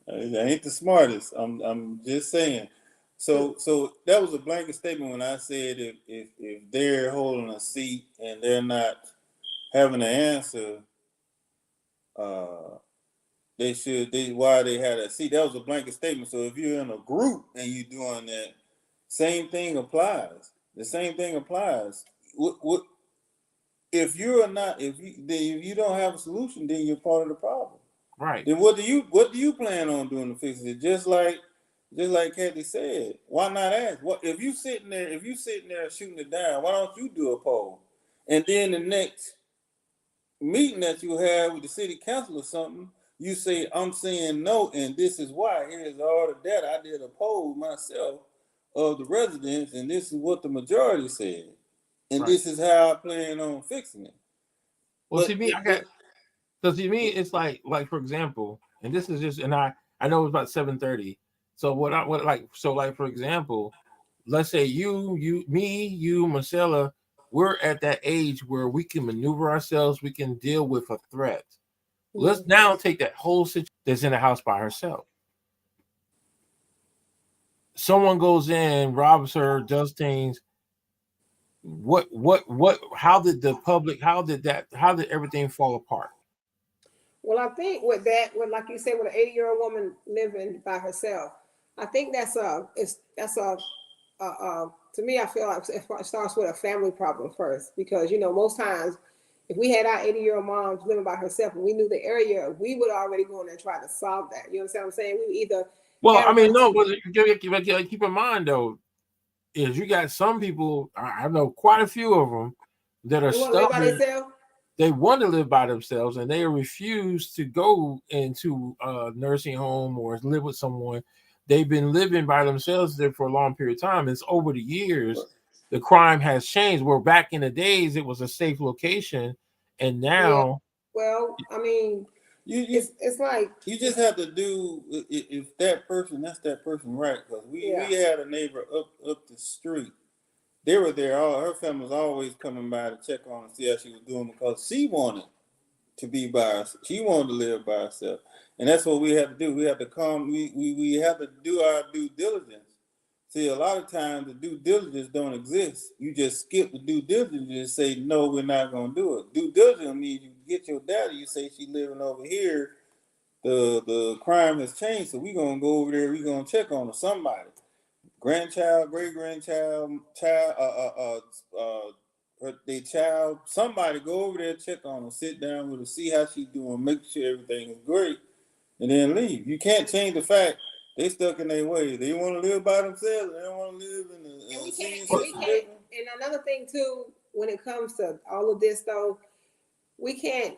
I ain't the smartest. I'm just saying. So that was a blanket statement when I said if they're holding a seat and they're not having an answer, why they had a seat. That was a blanket statement. So if you're in a group and you're doing that, same thing applies. The same thing applies. What if you don't have a solution, then you're part of the problem.
Right.
Then what do you plan on doing to fix it? Just like Kathy said, why not ask? What if you sitting there shooting it down, why don't you do a poll? And then the next meeting that you have with the city council or something, you say, I'm saying no, and this is why. Here's all the data. I did a poll myself of the residents, and this is what the majority said. And this is how I plan on fixing it.
Well, to me, it's like for example, and this is just, and I know it's about 7:30. So for example, let's say you, Marcella, we're at that age where we can maneuver ourselves, we can deal with a threat. Let's now take that whole situation that's in the house by herself. Someone goes in, robs her, does things. How did everything fall apart?
Well, I think with like you said, with an 80-year-old woman living by herself, I think to me, I feel like it starts with a family problem first, because most times if we had our 80-year-old moms living by herself and we knew the area, we would already go in and try to solve that. You understand what I'm saying? We either
keep in mind though, is you got some people, I know quite a few of them that are stubborn. They want to live by themselves and they refuse to go into a nursing home or live with someone. They've been living by themselves there for a long period of time. It's over the years, the crime has changed. Where back in the days, it was a safe location. And now.
Yeah. Well, I mean, it's like.
You just have to do, if that's that person, right? Because we had a neighbor up the street. They were there. Her family was always coming by to check on and see how she was doing, because she wanted to be by herself. She wanted to live by herself. And that's what we have to do. We have to come. We have to do our due diligence See, a lot of times the due diligence don't exist. You just skip the due diligence and say, no, we're not going to do it. Due diligence means you get your data. You say she living over here. The crime has changed, so we're going to go over there. We're going to check on her. Somebody, grandchild, great grandchild, their child. Somebody go over there, check on her, sit down with her, see how she's doing, make sure everything is great, and then leave. You can't change the fact they stuck in their ways. They want to live by themselves. They don't want to live in the
And we
senior
can't,
citizen living.
and another thing too, when it comes to all of this though, we can't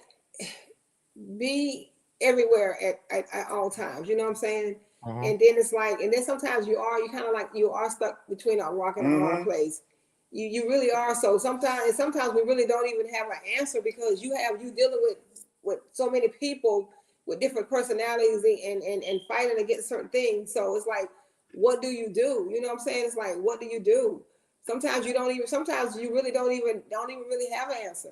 be everywhere at all times. You know what I'm saying?
Uh-huh.
And then it's like, and then sometimes you kind of like you are stuck between a rock and a hard place. You really are. So sometimes we really don't even have an answer because you dealing with so many people with different personalities and fighting against certain things. So it's like, what do you do? You know what I'm saying? It's like, what do you do? Sometimes you really don't even really have an answer.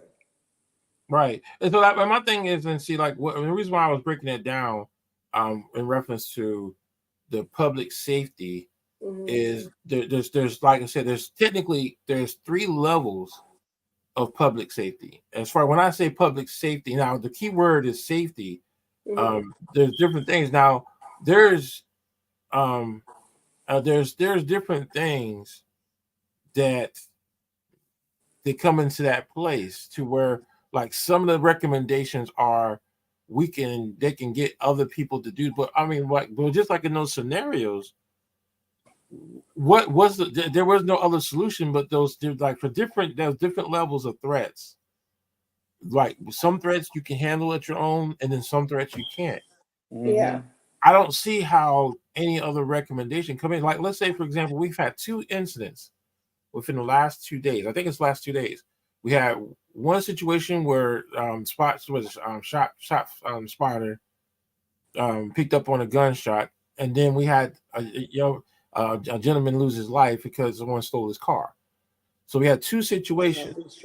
Right. And so that, my thing is, and see, like, the reason why I was breaking it down, in reference to the public safety, is there's like I said, there's 3 levels of public safety. As far when I say public safety, now the key word is safety. There's different things. Now there's different things that they come into that place to where, like, some of the recommendations are they can get other people to do, but I mean, like, but just like in those scenarios, there was no other solution but those, like, there's different levels of threats. Like, some threats you can handle at your own, and then some threats you can't.
Yeah.
I don't see how any other recommendation come in. Like, let's say, for example, we've had 2 incidents within the last 2 days. I think it's last 2 days. We had one situation where spotter picked up on a gunshot, and then we had a gentleman lose his life because someone stole his car. So we had 2 situations.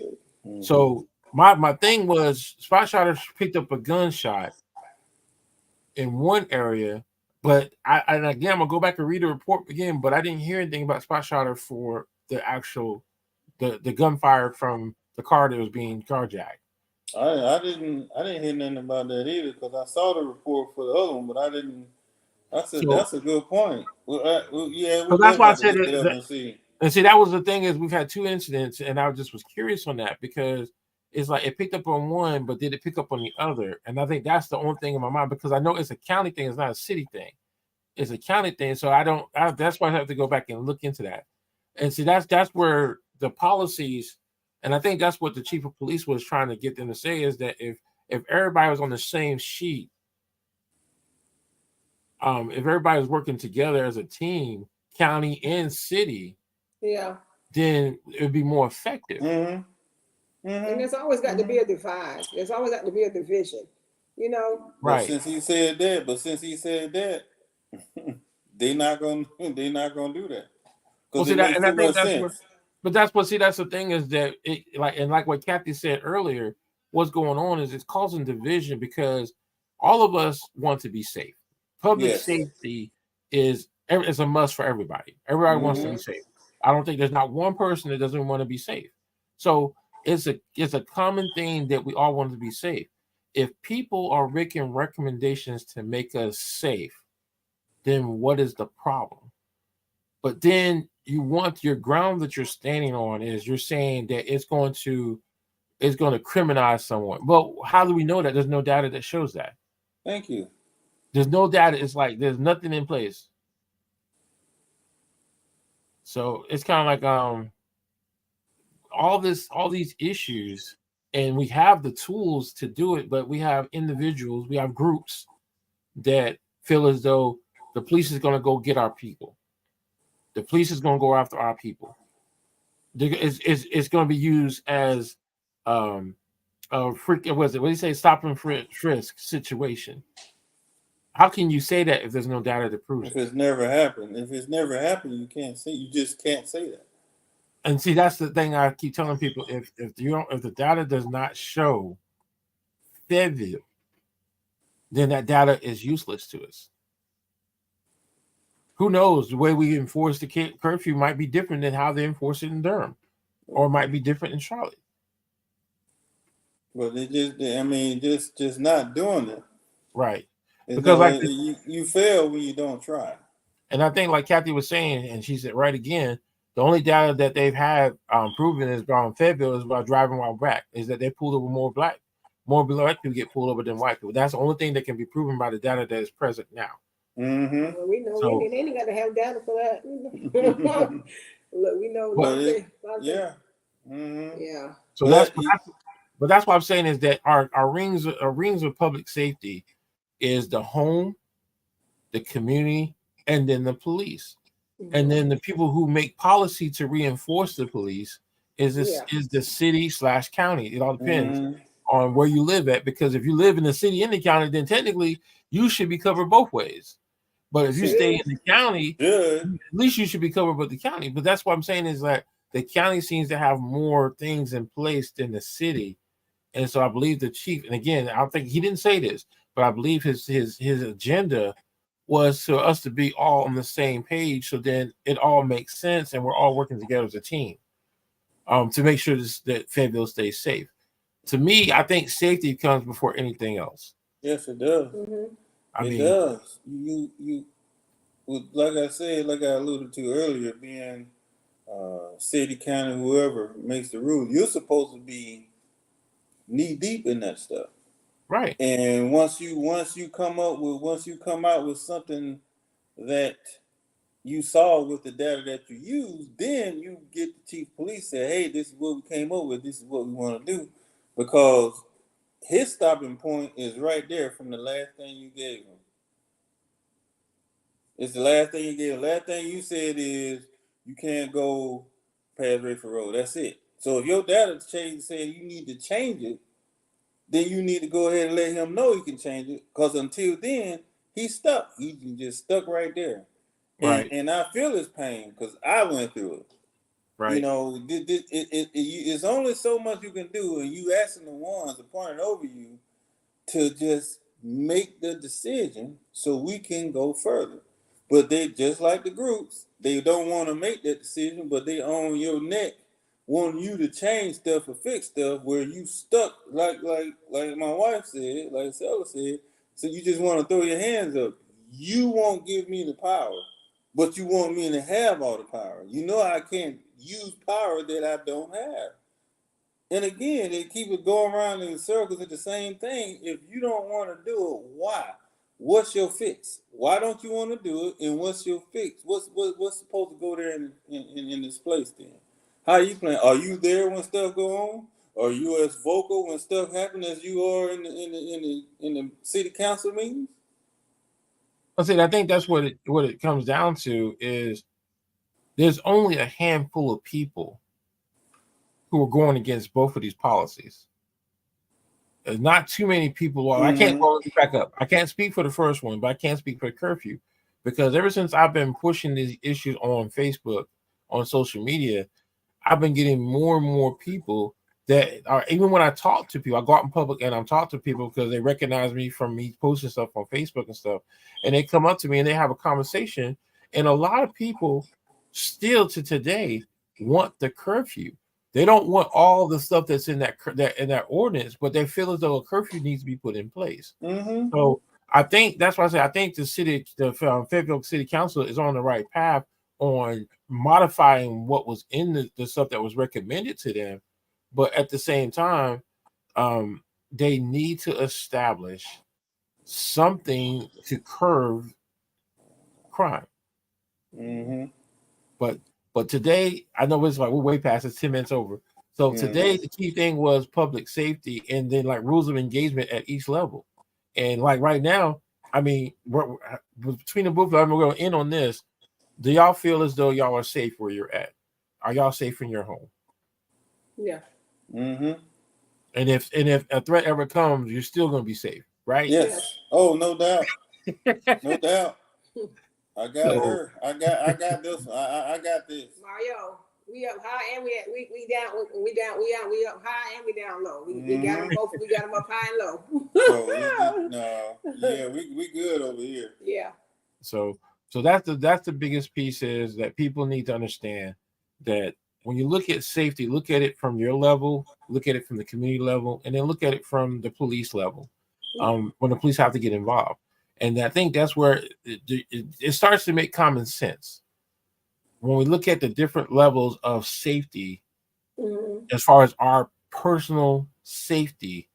So my thing was, spot shotters picked up a gunshot in one area, but I'm gonna go back and read the report again, but I didn't hear anything about spot shotter for the actual the gunfire from the car that was being carjacked.
I didn't hear nothing about that either because I saw the report for the other one, but I didn't. That's a good point.
So that's why I said it. And see, that was the thing, is we've had 2 incidents, and I just was curious on that because it's like it picked up on one, but did it pick up on the other? And I think that's the only thing in my mind, because I know it's a county thing, it's not a city thing. It's a county thing, so that's why I have to go back and look into that. And see, that's where the policies, and I think that's what the chief of police was trying to get them to say, is that if everybody was on the same sheet, if everybody was working together as a team, county and city, then it would be more effective.
And there's always got to be a divide. There's always got to be a division, you know.
Right. But since he said that, they're not gonna do that.
Well, see, that, and I think that's the thing, is that like what Kathy said earlier, what's going on is it's causing division because all of us want to be safe. Public safety is a must for everybody. Everybody wants to be safe. I don't think there's not one person that doesn't want to be safe. So it's a common thing that we all want to be safe. If people are making recommendations to make us safe, then what is the problem? But then your ground that you're standing on is you're saying that it's going to criminalize someone. Well, how do we know that? There's no data that shows that.
Thank you.
There's no data. It's like there's nothing in place. So it's kind of like all these issues, and we have the tools to do it, but we have individuals, we have groups that feel as though the police is going to go get our people. The police is going to go after our people. It's going to be used as a freaking, what do you say, stop and frisk situation. How can you say that if there's no data to prove it?
If it's never happened, you can't say. You just can't say that.
And see, that's the thing I keep telling people: if the data does not show Fayetteville, then that data is useless to us. who knows? The way we enforce the curfew might be different than how they enforce it in Durham, or might be different in Charlotte.
But just not doing it.
Right.
Because like you fail when you don't try.
And I think, like Kathy was saying, and she said right again, the only data that they've had proven is on Fayetteville is about driving while black, is that they pulled over more black people get pulled over than white people. That's the only thing that can be proven by the data that is present now.
Well, we know they ain't got to have data for that. Look, we know.
Yeah.
Yeah.
So but that's what I'm saying is that our rings of public safety is the home, the community, and then the police. Mm-hmm. And then the people who make policy to reinforce the police is the city/county. It all depends on where you live at, because if you live in the city and the county, then technically you should be covered both ways. But if you stay in the county, at least you should be covered with the county. But that's what I'm saying is that the county seems to have more things in place than the city. And so I believe the chief, and again, I don't think he didn't say this, but I believe his agenda was for us to be all on the same page, so then it all makes sense and we're all working together as a team to make sure that Fayetteville stays safe. To me, I think safety comes before anything else.
Yes, it does.
Mm-hmm.
It does. You, like I said, like I alluded to earlier, being city, county, whoever makes the rules, you're supposed to be knee deep in that stuff.
Right.
And once you come out with something that you saw with the data that you use, then you get the chief of police say, hey, this is what we came up with, this is what we want to do. Because his stopping point is right there from the last thing you gave him. It's the last thing you gave him. Last thing you said is you can't go past Rayford Road. That's it. So if your data change saying you need to change it, then you need to go ahead and let him know he can change it. Because until then, he's stuck. He's just stuck right there.
Right.
And I feel his pain because I went through it.
Right.
You know, it's only so much you can do, and you asking the ones appointed over you to just make the decision so we can go further. But they, just like the groups, they don't want to make that decision, but they on your neck, wanting you to change stuff or fix stuff where you stuck, like my wife said, like Stella said. So you just want to throw your hands up. You won't give me the power, but you want me to have all the power. You know I can't use power that I don't have. And again, they keep it going around in circles at the same thing. If you don't want to do it, why? What's your fix? Why don't you want to do it? And what's your fix? What's supposed to go there in this place then? How are you playing? Are you there when stuff go on? Are you as vocal when stuff happens as you are in the city council meetings?
I think that's what it comes down to is there's only a handful of people who are going against both of these policies. There's not too many people. Well, I can't back up. I can't speak for the first one, but I can't speak for the curfew, because ever since I've been pushing these issues on Facebook, on social media, I've been getting more and more people that are, even when I talk to people, I go out in public and I'm talking to people because they recognize me from me posting stuff on Facebook and stuff, and they come up to me and they have a conversation. And a lot of people still to today want the curfew. They don't want all the stuff that's in that ordinance, but they feel as though a curfew needs to be put in place.
Mm-hmm.
So I think that's why I say I think the Fayetteville City Council is on the right path on modifying what was in the stuff that was recommended to them, but at the same time, they need to establish something to curb crime.
Mm-hmm.
But today, I know it's like we're way past, it's 10 minutes over. So today, the key thing was public safety and then like rules of engagement at each level. And like right now, I mean, we're between the both of them, we're going to end on this. Do y'all feel as though y'all are safe where you're at? Are y'all safe in your home?
Yeah.
Mm-hmm.
And if a threat ever comes, you're still going to be safe, right?
Yes. Oh, no doubt. No doubt. I got her. I got this one. I got this.
Mario, we up high and we down. We up high and we down low. We got them both. We got them up high and low.
So, we good over here.
Yeah.
So So that's the biggest piece, is that people need to understand that when you look at safety, look at it from your level, look at it from the community level, and then look at it from the police level. When the police have to get involved, and I think that's where it starts to make common sense when we look at the different levels of safety. As far as our personal safety,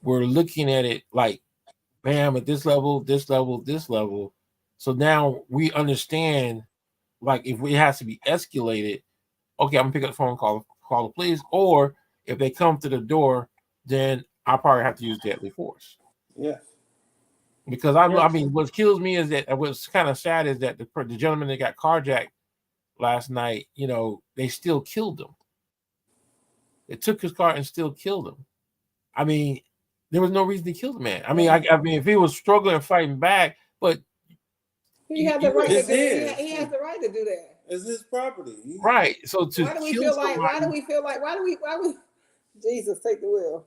we're looking at it like, bam, at this level, this level, this level. So now we understand, like, if it has to be escalated, okay, I'm gonna pick up the phone, call the police, or if they come to the door, then I'll probably have to use deadly force.
Yeah.
Because I mean, what kills me is that what's kind of sad is that the gentleman that got carjacked last night, you know, they still killed him. They took his car and still killed him. I mean, there was no reason to kill the man. I mean, I mean, if he was struggling and fighting back, but
he has the right to
It's
do
his.
that. He has the right to do that.
It's his property.
right. So to
Why do we
kill
feel like?
somebody,
Why do we? Jesus, take the wheel.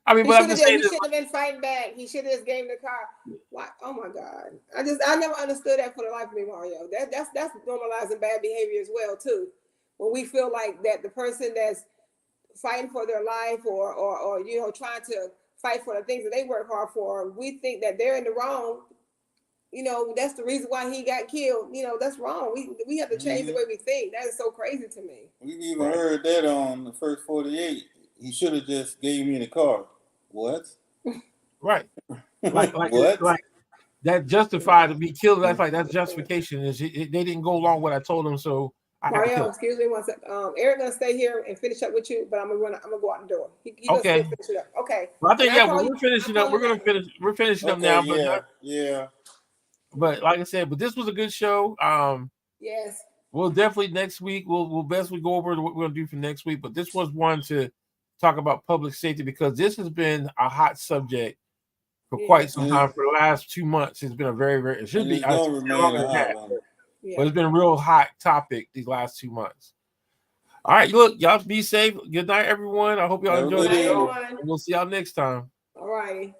I mean,
He
but I'm
should
just saying,
have been fighting back. He should have just gave him the car. Why? Oh my God! I never understood that for the life of me, Mario. That's normalizing bad behavior as well too. When we feel like that the person that's fighting for their life or you know trying to fight for the things that they work hard for, we think that they're in the wrong. You know, that's the reason why he got killed. You know, that's wrong. We have to change the way we think. That is so crazy to me.
We even heard that on the first 48. He should have just gave me the car. What?
right? Like
What?
like that justified to be killed. That's justification. Is they didn't go along with what I told them, so I had to
Mario,
kill him.
excuse me one second. Eric gonna stay here and finish up with you, but I'm gonna go out the door. He gonna
Okay.
still finish it up. Okay.
Well, I think
Can I
yeah,
call
we're
you?
finishing
I'll
up.
call
We're
you
gonna
back.
finish. We're finishing up
Okay,
now,
yeah.
but like I said, but this was a good show.
Yes.
We'll definitely next week. We'll best we go over what we're gonna do for next week. But this was one to talk about public safety, because this has been a hot subject for quite some time. For the last 2 months, it's been a very it should
And
be
it's gonna remain a hot one.
but it's been a real hot topic these last 2 months. All right, look, y'all be safe. Good night, everyone. I hope y'all
Have a
enjoyed
good
the show.
evening.
We'll see y'all next time.
All righty.